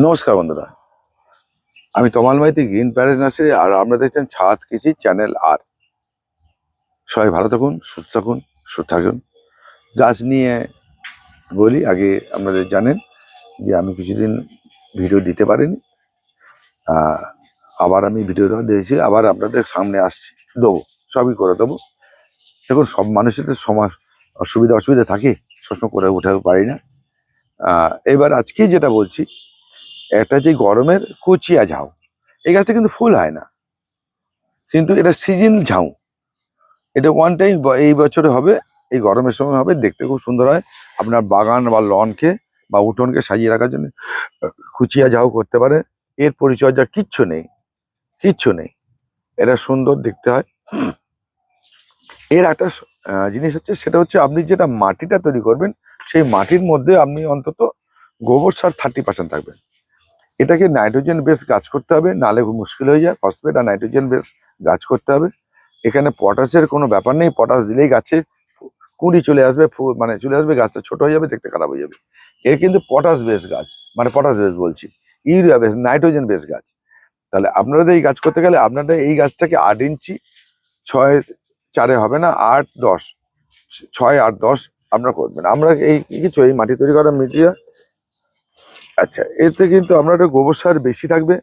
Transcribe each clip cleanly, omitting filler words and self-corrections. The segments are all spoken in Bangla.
নমস্কার বন্ধুরা, আমি তমাল মাইতি, গ্রিন প্যারেন্টস নার্সারি। আর আপনারা দেখছেন ছাদ কৃষি চ্যানেল। আর সবাই ভালো থাকুন, সুস্থ থাকুন, সুস্থ থাকুন। গাছ নিয়ে বলি, আগে আপনাদের জানেন যে আমি কিছুদিন ভিডিও দিতে পারিনি। আবার আমি ভিডিও দিয়েছি, আবার আপনাদের সামনে আসছি, দেবো, সবই করে দেবো। দেখুন, সব মানুষের তো সমাজ অসুবিধা থাকে, সবসময় করে উঠে পারি না। এবার আজকে যেটা বলছি, একটা যে গরমের কুচিয়া ঝাউ, এই গাছটা কিন্তু ফুল হয় না, কিন্তু এটা সিজন ঝাউ। এটা ওয়ান টাইম এই বছরে হবে, এই গরমের সময় হবে, দেখতে খুব সুন্দর হয়। আপনার বাগান বা লনকে বা উঠোনকে সাজিয়ে রাখার জন্য কুচিয়া ঝাউ করতে পারে। এর পরিচর্যা কিচ্ছু নেই, কিচ্ছু নেই, এটা সুন্দর দেখতে হয়। এর একটা জিনিস হচ্ছে, সেটা হচ্ছে আপনি যেটা মাটিটা তৈরি করবেন, সেই মাটির মধ্যে আপনি অন্তত গোবর সার 30% থাকবেন। এটাকে নাইট্রোজেন বেস গাছ করতে হবে, নাহলে খুব মুশকিল হয়ে যায়। ফসফেট আর নাইট্রোজেন বেস গাছ করতে হবে। এখানে পটাশের কোনো ব্যাপার নেই, পটাশ দিলেই গাছে কুঁড়ি চলে আসবে, মানে চলে আসবে, গাছটা ছোট হয়ে যাবে, দেখতে খারাপ হয়ে যাবে। এর কিন্তু পটাশ বেস গাছ, মানে পটাশ বেস বলছি, ইউরিয়া বেস, নাইট্রোজেন বেস গাছ। তাহলে আপনাদের এই গাছ করতে গেলে আপনাদের এই গাছটাকে 8 ইঞ্চি, 6-4 হবে না, 8-10, 6-8-10 আপনারা করবেন। আমরা এই কিছু এই মাটি তৈরি করা মিডিয়া। আচ্ছা, এতে কিন্তু আমরা একটা গোবর সার বেশি থাকবে,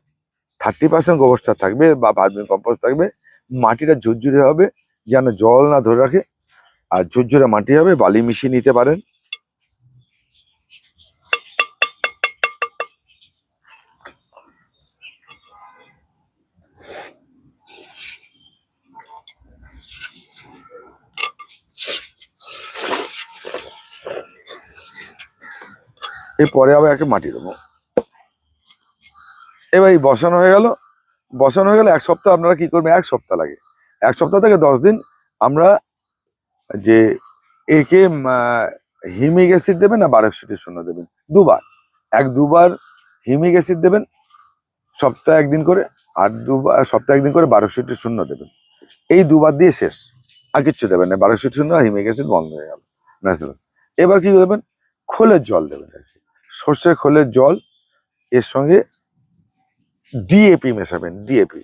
30% গোবর সার থাকবে বা ভার্মি কম্পোস্ট থাকবে। মাটিটা ঝুরঝুরে হবে, যেন জল না ধরে রাখে। আর ঝুরঝুরে মাটি হবে, বালি মিশিয়ে নিতে পারেন। এরপরে আবার একটা মাটি দেবো। এবার এই বসানো হয়ে গেল, বসানো হয়ে গেলে 1 সপ্তাহ আপনারা কি করবেন, 1 সপ্তাহ লাগে, 1 সপ্তাহ থেকে 10 দিন আমরা যে একে হিমিক অ্যাসিড দেবেন না বারোক্সিটি শূন্য দেবেন, দুবার, দুবার হিমিক অ্যাসিড দেবেন সপ্তাহে 1 দিন করে, আর সপ্তাহে 1 দিন করে বারোক্সিটি শূন্য দেবেন। এই দুবার দিয়ে শেষ, আর কিচ্ছু দেবেন না। বারোক্সিটি শূন্য আর হিমিক অ্যাসিড বন্ধ হয়ে গেল। এবার কি দেবেন, খোলের জল দেবেন, সর্ষের খোলের জল, এর সঙ্গে ডিএপি মেশাবেন। ডিএপি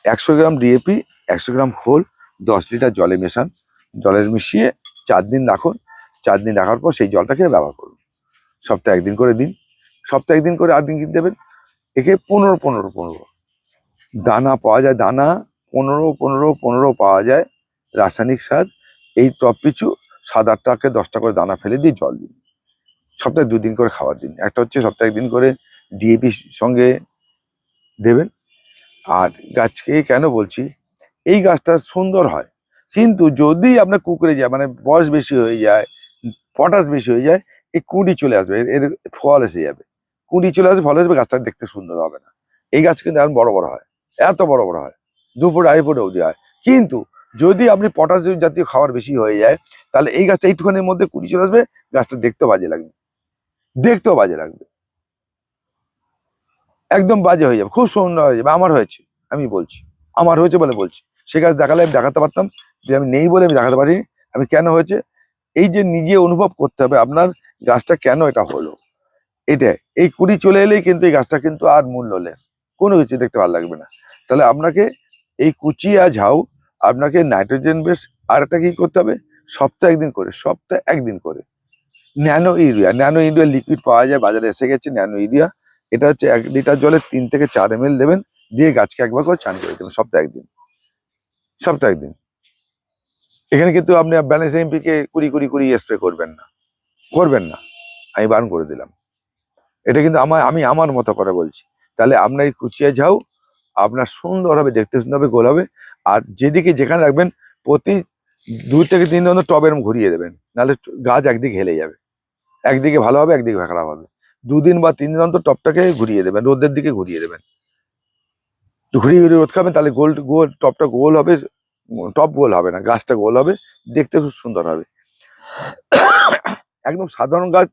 100 গ্রাম ডিএপি, 100 গ্রাম খোল 10 লিটার জলে মেশান। জলে মিশিয়ে 4 দিন রাখুন। 4 দিন রাখার পর সেই জলটাকে ব্যবহার করুন। সপ্তাহে 1 দিন করে দিন, সপ্তাহে 1 দিন করে 8 দিন কিন্তু দেবেন। একে 15-15-15 দানা পাওয়া যায়, দানা 15-15-15 পাওয়া যায় রাসায়নিক সার। এই টপ পিছু 7-8 টাকে 10টা করে দানা ফেলে দিয়ে জল দিন। সপ্তাহে 2 দিন করে খাবার দিন। একটা হচ্ছে সপ্তাহে 1 দিন করে ডিএপি সঙ্গে দেবেন। আর গাছকে কেন বলছি, এই গাছটা সুন্দর হয়, কিন্তু যদি আপনার কুকড়ে যায়, মানে বয়স বেশি হয়ে যায়, পটাশ বেশি হয়ে যায়, এই কুঁড়ি চলে আসবে, এর ফল এসে যাবে, কুঁড়ি চলে আসবে, ফল আসবে, গাছটা দেখতে সুন্দর হবে না। এই গাছ কিন্তু এখন বড় বড় হয়, এত বড় বড় হয়, 2 ফুট 2.5 ফুট অবধি হয়। কিন্তু যদি আপনি পটাশ জাতীয় খাবার বেশি হয়ে যায়, তাহলে এই গাছটা এইটুখানির মধ্যে কুঁড়ি চলে আসবে, গাছটা দেখতেও বাজে লাগবে, দেখতেও বাজে লাগবে, একদম বাজে হয়ে যাবে, খুব সুন্দর হয়ে যাবে। আমার হয়েছে, আমি বলছি, আমার হয়েছে বলে বলছি। সে গাছ দেখালে আমি দেখাতে পারতাম, যে আমি নেই বলে আমি দেখাতে পারিনি। আমি কেন হয়েছে, এই যে নিজে অনুভব করতে হবে আপনার গাছটা কেন এটা হলো। এটা এই কুড়ি চলে এলেই কিন্তু এই গাছটা কিন্তু আর মূল্যলেস, কোনো কিছু দেখতে ভালো লাগবে না। তাহলে আপনাকে এই কুচিয়া ঝাউ, আপনাকে নাইট্রোজেন বেস, আর একটা কি করতে হবে, সপ্তাহে 1 দিন করে, সপ্তাহে 1 দিন করে nano urea. Nano urea liquid পাওয়া যায়, বাজারে এসে গেছে ন্যানো ইউরিয়া। এটা হচ্ছে 1 লিটার জলে 3 থেকে 4 ml দেবেন, দিয়ে গাছকে একবার করে চান করে দেবেন সপ্তাহে 1 দিন, সপ্তাহে 1 দিন। এখানে কিন্তু আপনি ব্যালেন্স এমপিকে কুড়ি কুড়ি কুড়ি স্প্রে করবেন না, করবেন না, আমি বারণ করে দিলাম। এটা কিন্তু আমি আমার মতো করে বলছি। তাহলে আপনার এই কুচিয়া ঝাউ আপনার সুন্দর হবে, দেখতে সুন্দর হবে, গোল হবে। আর যেদিকে যেখানে রাখবেন, প্রতি 2 থেকে 3 দিন টবের ঘুরিয়ে দেবেন, নাহলে গাছ একদিকে হেলে যাবে, একদিকে ভালো হবে, একদিকে খারাপ হবে। 2 দিন বা 3 দিন অন্তর টপটাকে ঘুরিয়ে দেবেন, রোদের দিকে ঘুরিয়ে দেবেন, ঘুরিয়ে ঘুরিয়ে রোদ খাবেন, তাহলে গোল গোল টপটা গোল হবে। টপ গোল হবে না, গাছটা গোল হবে, দেখতে খুব সুন্দর হবে। একদম সাধারণ গাছ,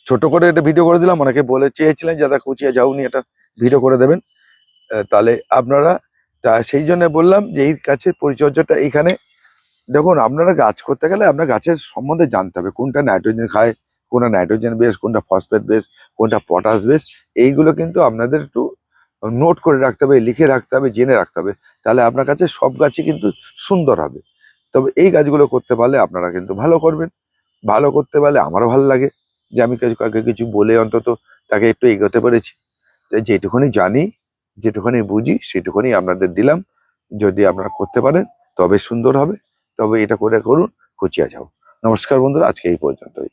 ছোট করে এটা ভিডিও করে দিলাম। অনেকে বলে চেয়েছিলেন যারা কুচিয়া ঝাউ নিয়ে একটা ভিডিও করে দেবেন, তাহলে আপনারা, সেই জন্য বললাম যে এই গাছের পরিচর্যাটা এইখানে। দেখুন, আপনারা গাছ করতে গেলে আপনার গাছের সম্বন্ধে জানতে হবে, কোনটা নাইট্রোজেন খায়, কোনটা নাইট্রোজেন বেস, কোনটা ফসফেট বেস, কোনটা পটাশ বেস, এইগুলো কিন্তু আপনাদের একটু নোট করে রাখতে হবে, লিখে রাখতে হবে, জেনে রাখতে হবে। তাহলে আপনার কাছে সব গাছই কিন্তু সুন্দর হবে। তবে এই গাছগুলো করতে পারলে আপনারা কিন্তু ভালো করবেন। ভালো করতে পারলে আমারও ভালো লাগে যে আমি কাউকে কিছু বলে অন্তত তাকে একটু এগোতে পেরেছি। যেটুকুনি জানি, যেটুকুনি বুঝি, সেটুকুনি আপনাদের দিলাম। যদি আপনারা করতে পারেন তবে সুন্দর হবে, তবে এটা করে করুন, খুঁচিয়া যাও। নমস্কার বন্ধুরা, আজকে এই পর্যন্তই।